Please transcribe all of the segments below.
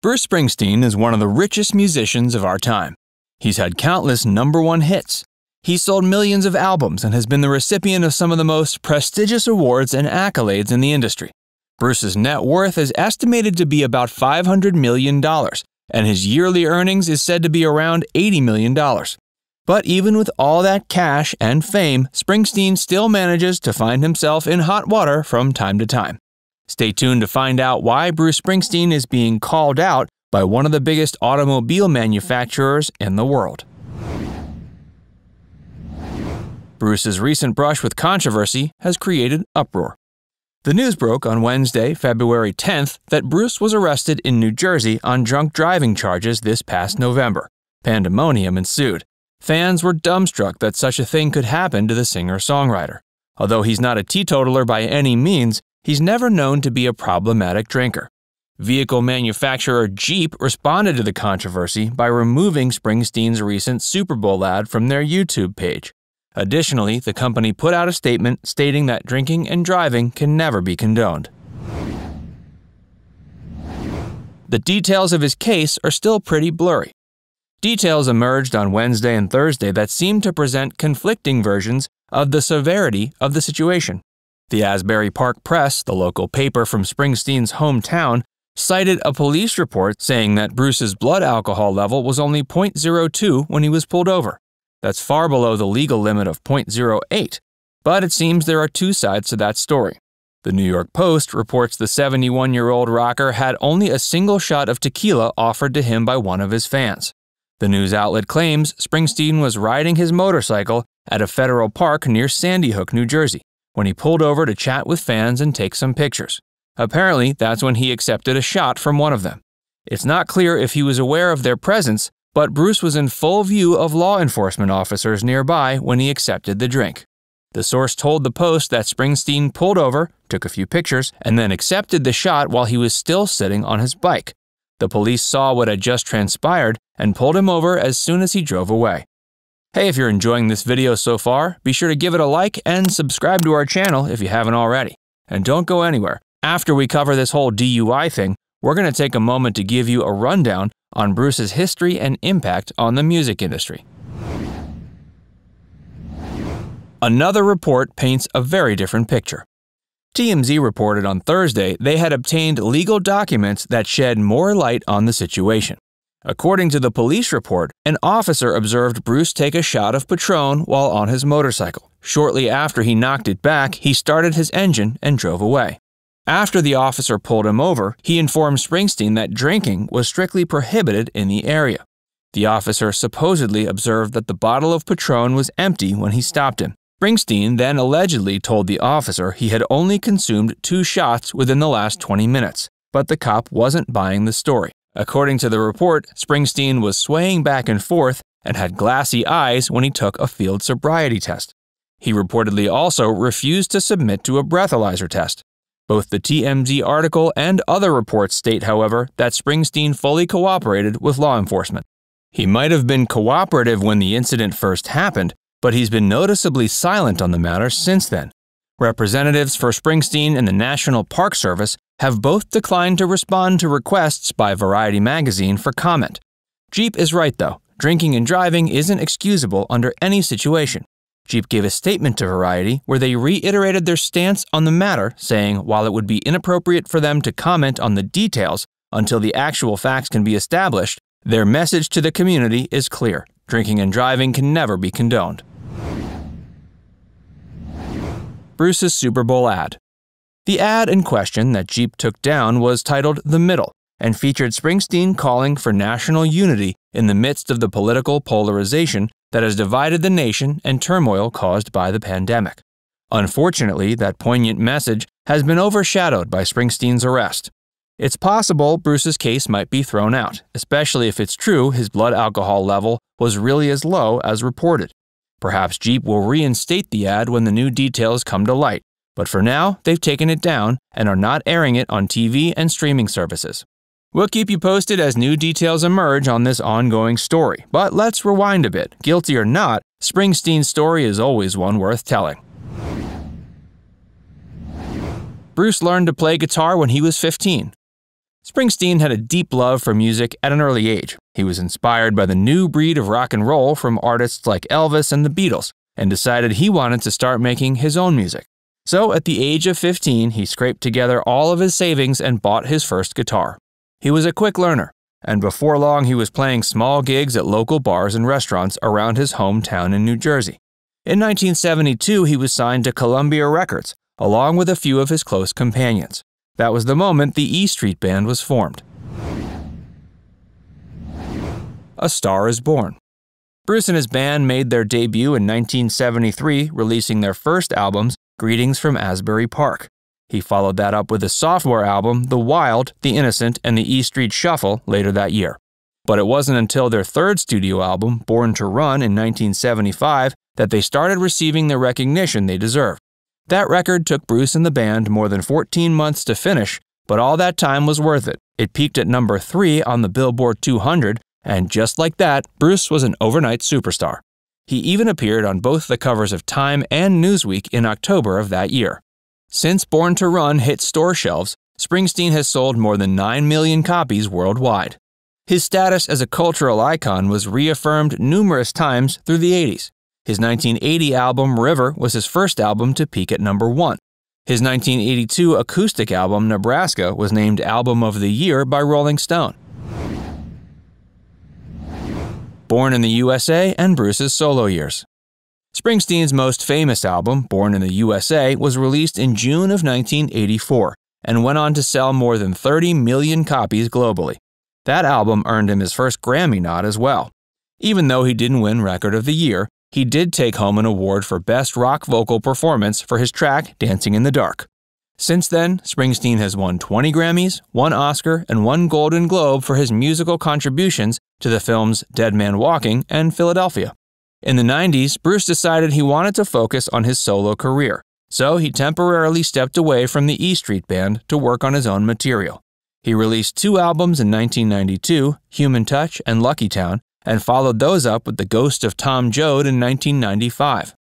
Bruce Springsteen is one of the richest musicians of our time. He's had countless #1 hits. He's sold millions of albums and has been the recipient of some of the most prestigious awards and accolades in the industry. Bruce's net worth is estimated to be about $500 million, and his yearly earnings is said to be around $80 million. But even with all that cash and fame, Springsteen still manages to find himself in hot water from time to time. Stay tuned to find out why Bruce Springsteen is being called out by one of the biggest automobile manufacturers in the world. Bruce's recent brush with controversy has created uproar. The news broke on Wednesday, February 10th, that Bruce was arrested in New Jersey on drunk driving charges this past November. Pandemonium ensued. Fans were dumbstruck that such a thing could happen to the singer-songwriter. Although he's not a teetotaler by any means, he's never known to be a problematic drinker. Vehicle manufacturer Jeep responded to the controversy by removing Springsteen's recent Super Bowl ad from their YouTube page. Additionally, the company put out a statement stating that drinking and driving can never be condoned. The details of his case are still pretty blurry. Details emerged on Wednesday and Thursday that seem to present conflicting versions of the severity of the situation. The Asbury Park Press, the local paper from Springsteen's hometown, cited a police report saying that Bruce's blood alcohol level was only 0.02 when he was pulled over. That's far below the legal limit of 0.08. But it seems there are two sides to that story. The New York Post reports the 71-year-old rocker had only a single shot of tequila offered to him by one of his fans. The news outlet claims Springsteen was riding his motorcycle at a federal park near Sandy Hook, New Jersey, when he pulled over to chat with fans and take some pictures. Apparently, that's when he accepted a shot from one of them. It's not clear if he was aware of their presence, but Bruce was in full view of law enforcement officers nearby when he accepted the drink. The source told the Post that Springsteen pulled over, took a few pictures, and then accepted the shot while he was still sitting on his bike. The police saw what had just transpired and pulled him over as soon as he drove away. Hey, if you're enjoying this video so far, be sure to give it a like and subscribe to our channel if you haven't already. And don't go anywhere. After we cover this whole DUI thing, we're going to take a moment to give you a rundown on Bruce's history and impact on the music industry. Another report paints a very different picture. TMZ reported on Thursday they had obtained legal documents that shed more light on the situation. According to the police report, an officer observed Bruce take a shot of Patron while on his motorcycle. Shortly after he knocked it back, he started his engine and drove away. After the officer pulled him over, he informed Springsteen that drinking was strictly prohibited in the area. The officer supposedly observed that the bottle of Patron was empty when he stopped him. Springsteen then allegedly told the officer he had only consumed 2 shots within the last 20 minutes, but the cop wasn't buying the story. According to the report, Springsteen was swaying back and forth and had glassy eyes when he took a field sobriety test. He reportedly also refused to submit to a breathalyzer test. Both the TMZ article and other reports state, however, that Springsteen fully cooperated with law enforcement. He might have been cooperative when the incident first happened, but he's been noticeably silent on the matter since then. Representatives for Springsteen and the National Park Service have both declined to respond to requests by Variety magazine for comment. Jeep is right though. Drinking and driving isn't excusable under any situation. Jeep gave a statement to Variety where they reiterated their stance on the matter, saying while it would be inappropriate for them to comment on the details until the actual facts can be established, their message to the community is clear. Drinking and driving can never be condoned. Bruce's Super Bowl ad. The ad in question that Jeep took down was titled The Middle and featured Springsteen calling for national unity in the midst of the political polarization that has divided the nation and turmoil caused by the pandemic. Unfortunately, that poignant message has been overshadowed by Springsteen's arrest. It's possible Bruce's case might be thrown out, especially if it's true his blood alcohol level was really as low as reported. Perhaps Jeep will reinstate the ad when the new details come to light, but for now, they've taken it down and are not airing it on TV and streaming services. We'll keep you posted as new details emerge on this ongoing story, but let's rewind a bit. Guilty or not, Springsteen's story is always one worth telling. Bruce learned to play guitar when he was 15. Springsteen had a deep love for music at an early age. He was inspired by the new breed of rock and roll from artists like Elvis and the Beatles, and decided he wanted to start making his own music. So at the age of 15, he scraped together all of his savings and bought his first guitar. He was a quick learner, and before long he was playing small gigs at local bars and restaurants around his hometown in New Jersey. In 1972, he was signed to Columbia Records, along with a few of his close companions. That was the moment the E Street Band was formed. A Star is Born. Bruce and his band made their debut in 1973, releasing their first albums, Greetings from Asbury Park. He followed that up with a sophomore album, The Wild, The Innocent, and the E Street Shuffle later that year. But it wasn't until their third studio album, Born to Run, in 1975, that they started receiving the recognition they deserved. That record took Bruce and the band more than 14 months to finish, but all that time was worth it. It peaked at number 3 on the Billboard 200, and just like that, Bruce was an overnight superstar. He even appeared on both the covers of Time and Newsweek in October of that year. Since Born to Run hit store shelves, Springsteen has sold more than 9 million copies worldwide. His status as a cultural icon was reaffirmed numerous times through the 80s. His 1980 album River was his first album to peak at number 1. His 1982 acoustic album Nebraska was named Album of the Year by Rolling Stone. Born in the USA and Bruce's solo years. Springsteen's most famous album, Born in the USA, was released in June of 1984 and went on to sell more than 30 million copies globally. That album earned him his first Grammy nod as well. Even though he didn't win Record of the Year, he did take home an award for Best Rock Vocal Performance for his track Dancing in the Dark. Since then, Springsteen has won 20 Grammys, 1 Oscar, and 1 Golden Globe for his musical contributions to the films Dead Man Walking and Philadelphia. In the 90s, Bruce decided he wanted to focus on his solo career, so he temporarily stepped away from the E Street Band to work on his own material. He released 2 albums in 1992, Human Touch and Lucky Town, and followed those up with The Ghost of Tom Joad in 1995.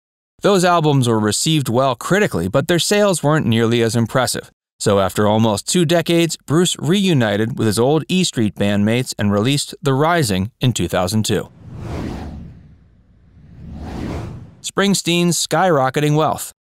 Those albums were received well critically, but their sales weren't nearly as impressive. So after almost 2 decades, Bruce reunited with his old E Street bandmates and released The Rising in 2002. Springsteen's skyrocketing wealth.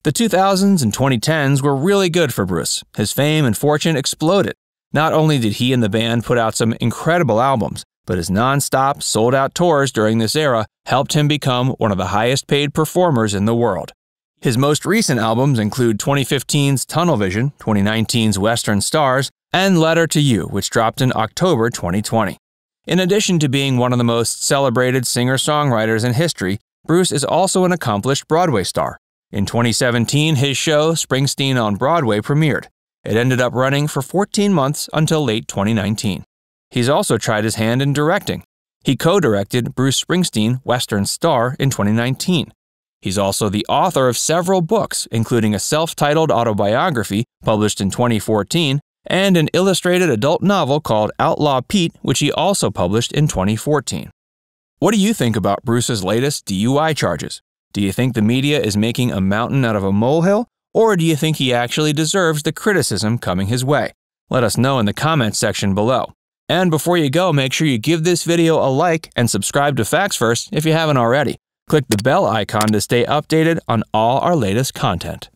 The 2000s and 2010s were really good for Bruce. His fame and fortune exploded. Not only did he and the band put out some incredible albums, but his non-stop, sold-out tours during this era helped him become one of the highest-paid performers in the world. His most recent albums include 2015's Tunnel Vision, 2019's Western Stars, and Letter to You, which dropped in October 2020. In addition to being one of the most celebrated singer-songwriters in history, Bruce is also an accomplished Broadway star. In 2017, his show, Springsteen on Broadway, premiered. It ended up running for 14 months until late 2019. He's also tried his hand in directing. He co-directed Bruce Springsteen, Western Star, in 2019. He's also the author of several books, including a self-titled autobiography published in 2014 and an illustrated adult novel called Outlaw Pete, which he also published in 2014. What do you think about Bruce's latest DUI charges? Do you think the media is making a mountain out of a molehill, or do you think he actually deserves the criticism coming his way? Let us know in the comments section below. And before you go, make sure you give this video a like and subscribe to Facts First if you haven't already. Click the bell icon to stay updated on all our latest content.